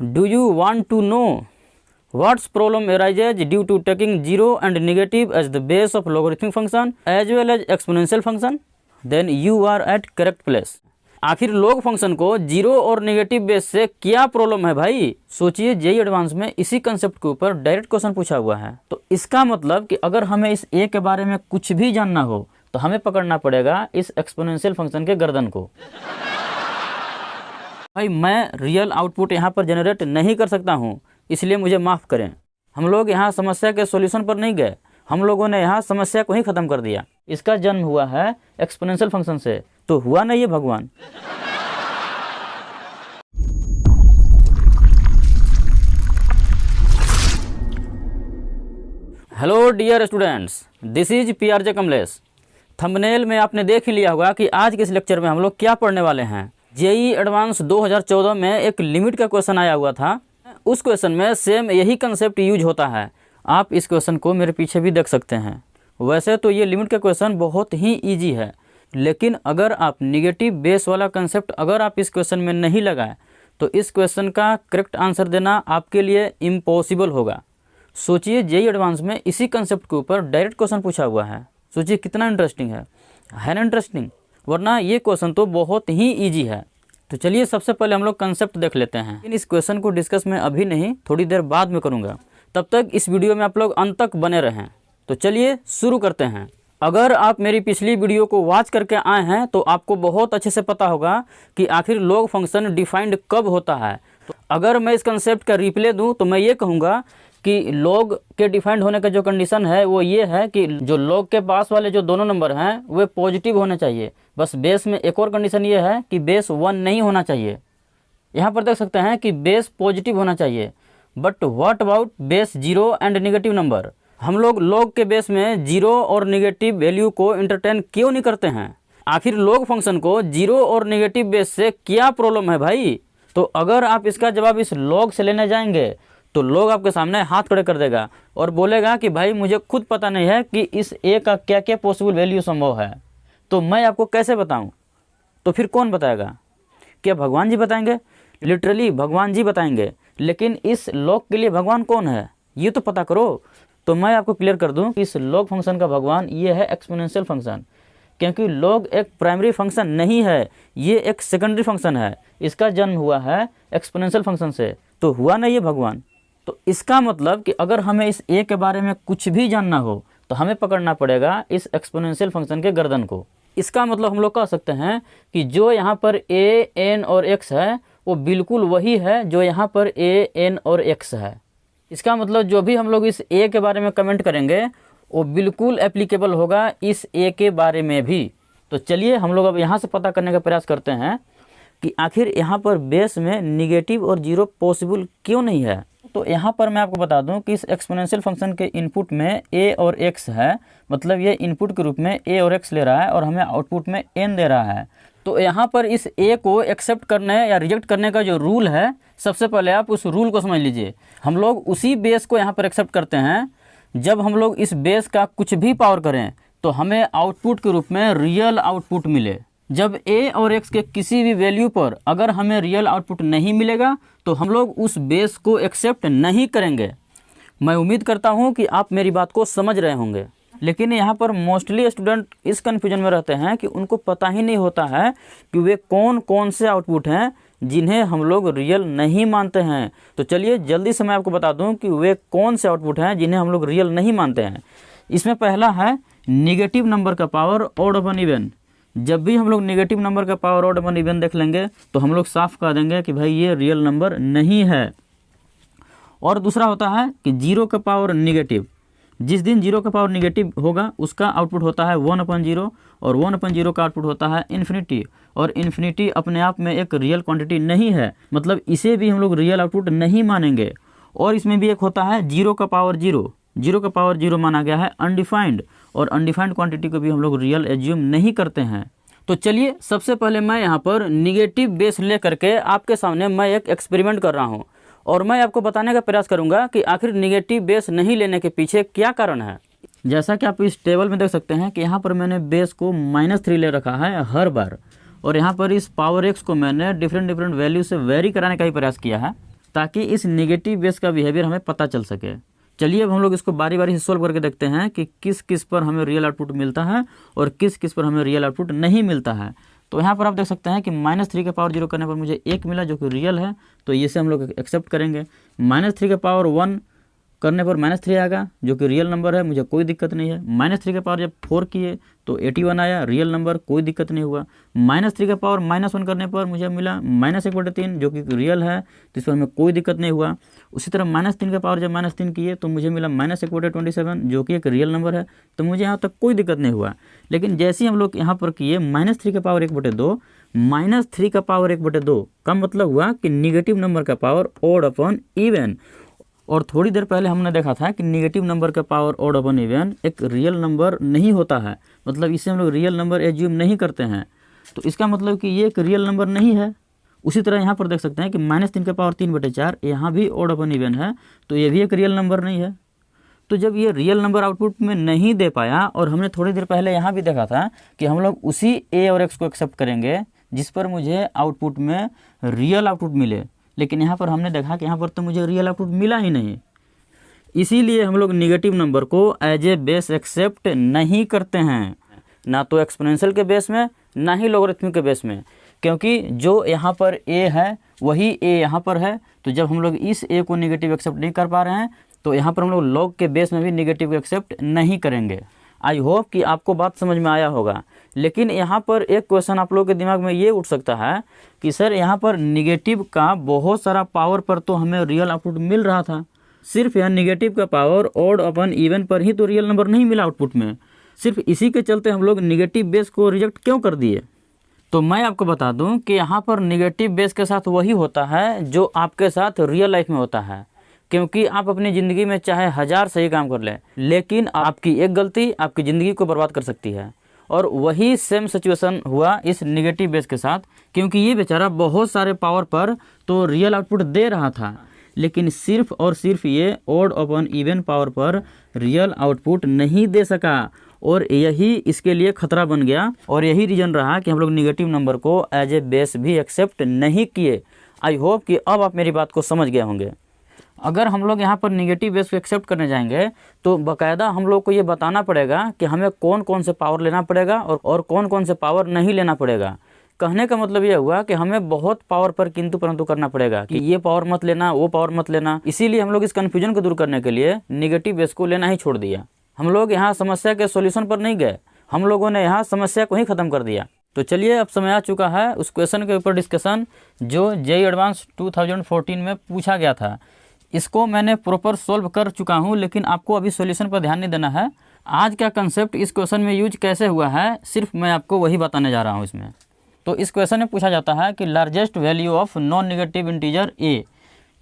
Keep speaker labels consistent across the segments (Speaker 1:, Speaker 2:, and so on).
Speaker 1: Do you want to know what's problem arises due to taking 0 and negative as the base of logarithmic function as well as exponential function? Then you are at correct place. आखिर log function को 0 और negative base से क्या problem है भाई? सोचिए, JEE advance में इसी कंसेप्ट के ऊपर डायरेक्ट क्वेश्चन पूछा हुआ है। तो इसका मतलब कि अगर हमें इस ए के बारे में कुछ भी जानना हो तो हमें पकड़ना पड़ेगा इस एक्सपोनेंशियल फंक्शन के गर्दन को। भाई मैं रियल आउटपुट यहाँ पर जनरेट नहीं कर सकता हूँ, इसलिए मुझे माफ़ करें। हम लोग यहाँ समस्या के सॉल्यूशन पर नहीं गए, हम लोगों ने यहाँ समस्या को ही ख़त्म कर दिया। इसका जन्म हुआ है एक्सपोनेंशियल फंक्शन से, तो हुआ नहीं है भगवान। Hello dear students, this is PRJ Kamlesh. Thumbnail में आपने देख ही लिया होगा कि आज के इस लेक्चर में हम लोग क्या पढ़ने वाले हैं। जेई एडवांस 2014 में एक लिमिट का क्वेश्चन आया हुआ था। उस क्वेश्चन में सेम यही कंसेप्ट यूज होता है। आप इस क्वेश्चन को मेरे पीछे भी देख सकते हैं। वैसे तो ये लिमिट का क्वेश्चन बहुत ही ईजी है, लेकिन अगर आप निगेटिव बेस वाला कंसेप्ट अगर आप इस क्वेश्चन में नहीं लगाए तो इस क्वेश्चन का करेक्ट आंसर देना आपके लिए इम्पॉसिबल होगा। सोचिए, जेई एडवांस में इसी कंसेप्ट के ऊपर डायरेक्ट क्वेश्चन पूछा हुआ है। सोचिए कितना इंटरेस्टिंग है ना इंटरेस्टिंग? वरना ये क्वेश्चन तो बहुत ही ईजी है। तो चलिए सबसे पहले हम लोग कंसेप्ट देख लेते हैं। लेकिन इस क्वेश्चन को डिस्कस मैं अभी नहीं, थोड़ी देर बाद में करूँगा। तब तक इस वीडियो में आप लोग अंत तक बने रहें। तो चलिए शुरू करते हैं। अगर आप मेरी पिछली वीडियो को वॉच करके आए हैं तो आपको बहुत अच्छे से पता होगा कि आखिर लॉग फंक्शन डिफाइंड कब होता है। तो अगर मैं इस कंसेप्ट का रिप्ले दूं तो मैं ये कहूँगा कि लॉग के डिफाइंड होने का जो कंडीशन है वो ये है कि जो लॉग के पास वाले जो दोनों नंबर हैं वे पॉजिटिव होने चाहिए। बस बेस में एक और कंडीशन ये है कि बेस 1 नहीं होना चाहिए। यहाँ पर देख सकते हैं कि बेस पॉजिटिव होना चाहिए। But what about base 0 and negative number? हम लोग लॉग के बेस में 0 और नेगेटिव वैल्यू को इंटरटेन क्यों नहीं करते हैं? आखिर लॉग फंक्शन को 0 और नेगेटिव बेस से क्या प्रॉब्लम है भाई? तो अगर आप इसका जवाब इस लॉग से लेने जाएंगे तो लॉग आपके सामने हाथ खड़े कर देगा और बोलेगा कि भाई मुझे खुद पता नहीं है कि इस ए का क्या क्या पॉसिबल वैल्यू संभव है, तो मैं आपको कैसे बताऊं? तो फिर कौन बताएगा? क्या भगवान जी बताएंगे? लिटरली भगवान जी बताएंगे। लेकिन इस लॉग के लिए भगवान कौन है ये तो पता करो। तो मैं आपको क्लियर कर दूं कि इस लॉग फंक्शन का भगवान ये है एक्सपोनेंशियल फंक्शन। क्योंकि लॉग एक प्राइमरी फंक्शन नहीं है, ये एक सेकेंडरी फंक्शन है। इसका जन्म हुआ है एक्सपोनेंशियल फंक्शन से, तो हुआ नहीं है भगवान। तो इसका मतलब कि अगर हमें इस ए के बारे में कुछ भी जानना हो तो हमें पकड़ना पड़ेगा इस एक्सपोनेंशियल फंक्शन के गर्दन को। इसका मतलब हम लोग कह सकते हैं कि जो यहाँ पर ए, एन और एक्स है वो बिल्कुल वही है जो यहाँ पर ए, एन और एक्स है। इसका मतलब जो भी हम लोग इस ए के बारे में कमेंट करेंगे वो बिल्कुल एप्लीकेबल होगा इस ए के बारे में भी। तो चलिए हम लोग अब यहाँ से पता करने का प्रयास करते हैं कि आखिर यहाँ पर बेस में निगेटिव और 0 पॉसिबल क्यों नहीं है। तो यहाँ पर मैं आपको बता दूं कि इस एक्सपोनेंशियल फंक्शन के इनपुट में a और x है, मतलब ये इनपुट के रूप में a और x ले रहा है और हमें आउटपुट में n दे रहा है। तो यहाँ पर इस a को एक्सेप्ट करने या रिजेक्ट करने का जो रूल है, सबसे पहले आप उस रूल को समझ लीजिए। हम लोग उसी बेस को यहाँ पर एक्सेप्ट करते हैं जब हम लोग इस बेस का कुछ भी पावर करें तो हमें आउटपुट के रूप में रियल आउटपुट मिले। जब a और x के किसी भी वैल्यू पर अगर हमें रियल आउटपुट नहीं मिलेगा तो हम लोग उस बेस को एक्सेप्ट नहीं करेंगे। मैं उम्मीद करता हूं कि आप मेरी बात को समझ रहे होंगे। लेकिन यहाँ पर मोस्टली स्टूडेंट इस कन्फ्यूजन में रहते हैं कि उनको पता ही नहीं होता है कि वे कौन कौन से आउटपुट हैं जिन्हें हम लोग रियल नहीं मानते हैं। तो चलिए जल्दी से मैं आपको बता दूँ कि वे कौन से आउटपुट हैं जिन्हें हम लोग रियल नहीं मानते हैं। इसमें पहला है निगेटिव नंबर का पावर ऑड वन इवन। जब भी हम लोग नेगेटिव नंबर का पावर ऑड वन इवन देख लेंगे तो हम लोग साफ कह देंगे कि भाई ये रियल नंबर नहीं है। और दूसरा होता है कि 0 का पावर निगेटिव। जिस दिन 0 का पावर निगेटिव होगा उसका आउटपुट होता है 1/0 और 1/0 का आउटपुट होता है इन्फिनिटी। और इन्फिनिटी अपने आप में एक रियल क्वांटिटी नहीं है, मतलब इसे भी हम लोग रियल आउटपुट नहीं मानेंगे। और इसमें भी एक होता है 0 का पावर 0। 0 का पावर 0 माना गया है अनडिफाइंड, और अनडिफाइंड क्वांटिटी को भी हम लोग रियल एज्यूम नहीं करते हैं। तो चलिए सबसे पहले मैं यहाँ पर निगेटिव बेस ले करके आपके सामने मैं एक एक्सपेरिमेंट कर रहा हूँ और मैं आपको बताने का प्रयास करूँगा कि आखिर निगेटिव बेस नहीं लेने के पीछे क्या कारण है। जैसा कि आप इस टेबल में देख सकते हैं कि यहाँ पर मैंने बेस को -3 ले रखा है हर बार, और यहाँ पर इस पावर x को मैंने डिफरेंट वैल्यू से वेरी कराने का ही प्रयास किया है। ताकि इस निगेटिव बेस का बिहेवियर हमें पता चल सके। चलिए अब हम लोग इसको बारी बारी से सोल्व करके देखते हैं कि किस किस पर हमें रियल आउटपुट मिलता है और किस किस पर हमें रियल आउटपुट नहीं मिलता है। तो यहाँ पर आप देख सकते हैं कि -3 के पावर 0 करने पर मुझे 1 मिला जो कि रियल है, तो ये से हम लोग एक्सेप्ट करेंगे। -3 के पावर 1 करने पर -3 आएगा जो कि रियल नंबर है, मुझे कोई दिक्कत नहीं है। -3 के पावर जब 4 किए तो 81 आया, रियल नंबर, कोई दिक्कत नहीं हुआ। -3 के पावर -1 करने पर मुझे मिला -1/3 जो कि रियल है, तो इस पर हमें कोई दिक्कत नहीं हुआ। उसी तरह -3 के पावर जब -3 किए तो मुझे मिला -1/27 जो कि एक रियल नंबर है, तो मुझे यहाँ तक कोई दिक्कत नहीं हुआ। लेकिन जैसे ही हम लोग यहाँ पर किए -3 के पावर 1/2, -3 का पावर 1/2 का मतलब हुआ कि निगेटिव नंबर का पावर ऑड अपॉन इवन। और थोड़ी देर पहले हमने देखा था कि निगेटिव नंबर का पावर ऑड अपॉन इवन एक रियल नंबर नहीं होता है, मतलब इसे हम लोग रियल नंबर एज्यूम नहीं करते हैं, तो इसका मतलब कि ये एक रियल नंबर नहीं है। उसी तरह यहाँ पर देख सकते हैं कि -3 के पावर 3/4 यहाँ भी ऑड अपॉन इवन है, तो ये भी एक रियल नंबर नहीं है। तो जब ये रियल नंबर आउटपुट में नहीं दे पाया, और हमने थोड़ी देर पहले यहाँ भी देखा था कि हम लोग उसी ए और एक्स को एक्सेप्ट करेंगे जिस पर मुझे आउटपुट में रियल आउटपुट मिले, लेकिन यहाँ पर हमने देखा कि यहाँ पर तो मुझे रियल आउटपुट मिला ही नहीं। इसीलिए हम लोग निगेटिव नंबर को एज ए बेस एक्सेप्ट नहीं करते हैं, ना तो एक्सपोनेंशियल के बेस में ना ही लॉगरिथमिक के बेस में, क्योंकि जो यहाँ पर ए है वही ए यहाँ पर है। तो जब हम लोग इस ए को निगेटिव एक्सेप्ट नहीं कर पा रहे हैं तो यहाँ पर हम लोग लॉग के बेस में भी निगेटिव एक्सेप्ट नहीं करेंगे। आई होप कि आपको बात समझ में आया होगा। लेकिन यहाँ पर एक क्वेश्चन आप लोगों के दिमाग में ये उठ सकता है कि सर यहाँ पर निगेटिव का बहुत सारा पावर पर तो हमें रियल आउटपुट मिल रहा था, सिर्फ यहाँ निगेटिव का पावर ऑड अपॉन इवन पर ही तो रियल नंबर नहीं मिला आउटपुट में। सिर्फ इसी के चलते हम लोग निगेटिव बेस को रिजेक्ट क्यों कर दिए? तो मैं आपको बता दूं कि यहाँ पर निगेटिव बेस के साथ वही होता है जो आपके साथ रियल लाइफ में होता है, क्योंकि आप अपनी ज़िंदगी में चाहे 1000 सही काम कर लें, लेकिन आपकी एक गलती आपकी ज़िंदगी को बर्बाद कर सकती है। और वही सेम सिचुएशन हुआ इस निगेटिव बेस के साथ, क्योंकि ये बेचारा बहुत सारे पावर पर तो रियल आउटपुट दे रहा था, लेकिन सिर्फ और सिर्फ ये ऑड अपॉन इवन पावर पर रियल आउटपुट नहीं दे सका, और यही इसके लिए खतरा बन गया। और यही रीज़न रहा कि हम लोग निगेटिव नंबर को एज ए बेस भी एक्सेप्ट नहीं किए। आई होप कि अब आप मेरी बात को समझ गए होंगे। अगर हम लोग यहाँ पर निगेटिव बेस को एक्सेप्ट करने जाएंगे तो बाकायदा हम लोग को ये बताना पड़ेगा कि हमें कौन कौन से पावर लेना पड़ेगा और कौन कौन से पावर नहीं लेना पड़ेगा। कहने का मतलब ये हुआ कि हमें बहुत पावर पर किंतु परंतु करना पड़ेगा कि ये पावर मत लेना, वो पावर मत लेना। इसीलिए हम लोग इस कन्फ्यूजन को दूर करने के लिए निगेटिव बेस को लेना ही छोड़ दिया। हम लोग यहाँ समस्या के सॉल्यूशन पर नहीं गए, हम लोगों ने यहाँ समस्या को ही ख़त्म कर दिया। तो चलिए अब समय आ चुका है उस क्वेश्चन के ऊपर डिस्कशन जो जेईई एडवांस 2014 में पूछा गया था। इसको मैंने प्रॉपर सोल्व कर चुका हूँ, लेकिन आपको अभी सॉल्यूशन पर ध्यान नहीं देना है। आज का कंसेप्ट इस क्वेश्चन में यूज कैसे हुआ है सिर्फ मैं आपको वही बताने जा रहा हूँ इसमें। तो इस क्वेश्चन में पूछा जाता है कि largest value of non negative integer A.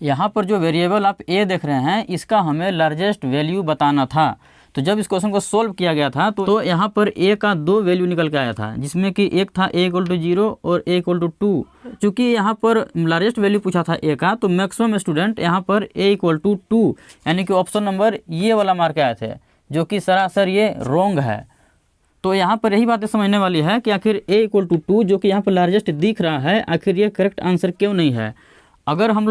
Speaker 1: यहाँ पर जो वेरिएबल आप ए देख रहे हैं इसका हमें लार्जेस्ट वैल्यू बताना था। तो जब इस क्वेश्चन को सोल्व किया गया था तो यहाँ पर ए का 2 वैल्यू निकल के आया था, जिसमें कि एक था a = 0 और a = 2। चूँकि यहाँ पर लार्जेस्ट वैल्यू पूछा था ए का, तो मैक्सिमम स्टूडेंट यहाँ पर a = 2 यानी कि ऑप्शन नंबर ये वाला मार के आए थे, जो कि सरासर ये रॉन्ग है। तो यहाँ पर यही बातें समझने वाली है कि आखिर a = 2 जो कि यहाँ पर लार्जेस्ट दिख रहा है, आखिर ये करेक्ट आंसर क्यों नहीं है। अगर हम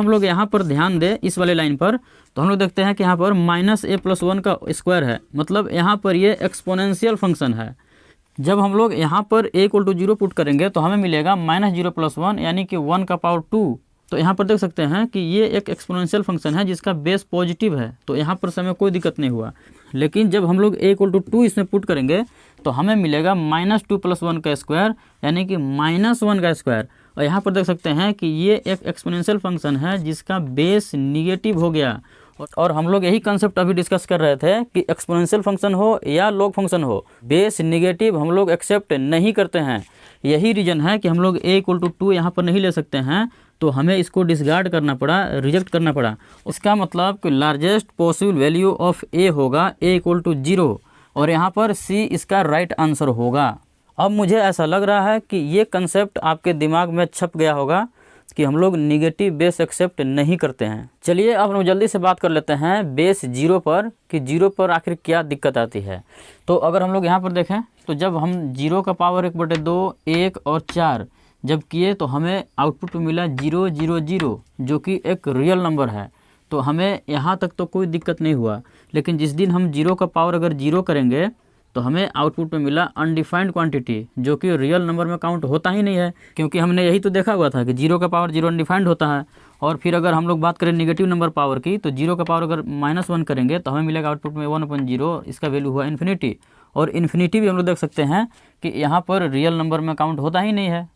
Speaker 1: लोग यहाँ पर ध्यान दें इस वाले लाइन पर, तो हम लोग देखते हैं कि यहाँ पर -a+1 का स्क्वायर है, मतलब यहाँ पर ये एक्सपोनेंशियल फंक्शन है। जब हम लोग यहाँ पर a = 0 पुट करेंगे तो हमें मिलेगा -0+1 यानी कि 1 का पावर 2। तो यहाँ पर देख सकते हैं कि ये एक एक्सपोनेंशियल फंक्शन है जिसका बेस पॉजिटिव है, तो यहाँ पर समय कोई दिक्कत नहीं हुआ। लेकिन जब हम लोग a = 2 इसमें पुट करेंगे तो हमें मिलेगा -2+1 का स्क्वायर यानी कि -1 का स्क्वायर। और यहाँ पर देख सकते हैं कि ये एक एक्सपोनेंशियल फंक्शन है जिसका बेस निगेटिव हो गया। और हम लोग यही कंसेप्ट अभी डिस्कस कर रहे थे कि एक्सपोनेंशियल फंक्शन हो या लॉग फंक्शन हो, बेस निगेटिव हम लोग एक्सेप्ट नहीं करते हैं। यही रीज़न है कि हम लोग a = 2 यहाँ पर नहीं ले सकते हैं, तो हमें इसको डिसगार्ड करना पड़ा, रिजेक्ट करना पड़ा। उसका मतलब कि largest possible value of a होगा a = 0, और यहाँ पर c इसका राइट आंसर होगा। अब मुझे ऐसा लग रहा है कि ये कंसेप्ट आपके दिमाग में छप गया होगा कि हम लोग निगेटिव बेस एक्सेप्ट नहीं करते हैं। चलिए अब हम जल्दी से बात कर लेते हैं बेस 0 पर कि 0 पर आखिर क्या दिक्कत आती है। तो अगर हम लोग यहाँ पर देखें तो जब हम 0 का पावर 1/2, 1 और 4 जब किए तो हमें आउटपुट में मिला 000 जो कि एक रियल नंबर है। तो हमें यहाँ तक तो कोई दिक्कत नहीं हुआ, लेकिन जिस दिन हम 0 का पावर अगर 0 करेंगे तो हमें आउटपुट में मिला अनडिफाइंड क्वांटिटी जो कि रियल नंबर में काउंट होता ही नहीं है, क्योंकि हमने यही तो देखा हुआ था कि 0 का पावर 0 अनडिफाइंड होता है। और फिर अगर हम लोग बात करें नेगेटिव नंबर पावर की, तो 0 का पावर अगर -1 करेंगे तो हमें मिलेगा आउटपुट में 1/0, इसका वैल्यू हुआ इन्फिनिटी। और इन्फिनिटी भी हम लोग देख सकते हैं कि यहाँ पर रियल नंबर में काउंट होता ही नहीं है।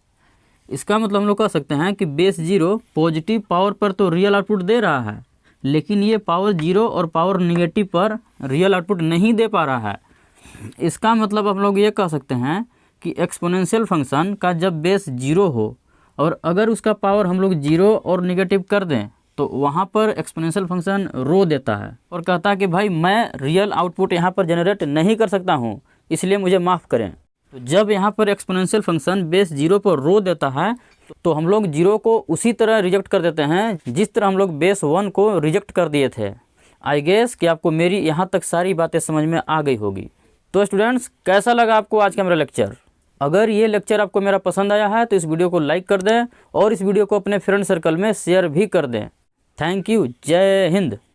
Speaker 1: इसका मतलब हम लोग कह सकते हैं कि बेस 0 पॉजिटिव पावर पर तो रियल आउटपुट दे रहा है, लेकिन ये पावर 0 और पावर निगेटिव पर रियल आउटपुट नहीं दे पा रहा है। इसका मतलब हम लोग ये कह सकते हैं कि एक्सपोनेंशियल फंक्शन का जब बेस 0 हो और अगर उसका पावर हम लोग 0 और निगेटिव कर दें तो वहाँ पर एक्सपोनेंशियल फंक्शन रो देता है और कहता है कि भाई मैं रियल आउटपुट यहाँ पर जनरेट नहीं कर सकता हूँ, इसलिए मुझे माफ़ करें। तो जब यहाँ पर एक्सपोनेंशियल फंक्शन बेस 0 पर रो देता है तो हम लोग 0 को उसी तरह रिजेक्ट कर देते हैं जिस तरह हम लोग बेस 1 को रिजेक्ट कर दिए थे। आई गेस कि आपको मेरी यहाँ तक सारी बातें समझ में आ गई होगी। तो स्टूडेंट्स, कैसा लगा आपको आज का मेरा लेक्चर? अगर ये लेक्चर आपको मेरा पसंद आया है तो इस वीडियो को लाइक कर दें और इस वीडियो को अपने फ्रेंड सर्कल में शेयर भी कर दें। Thank you. जय हिंद।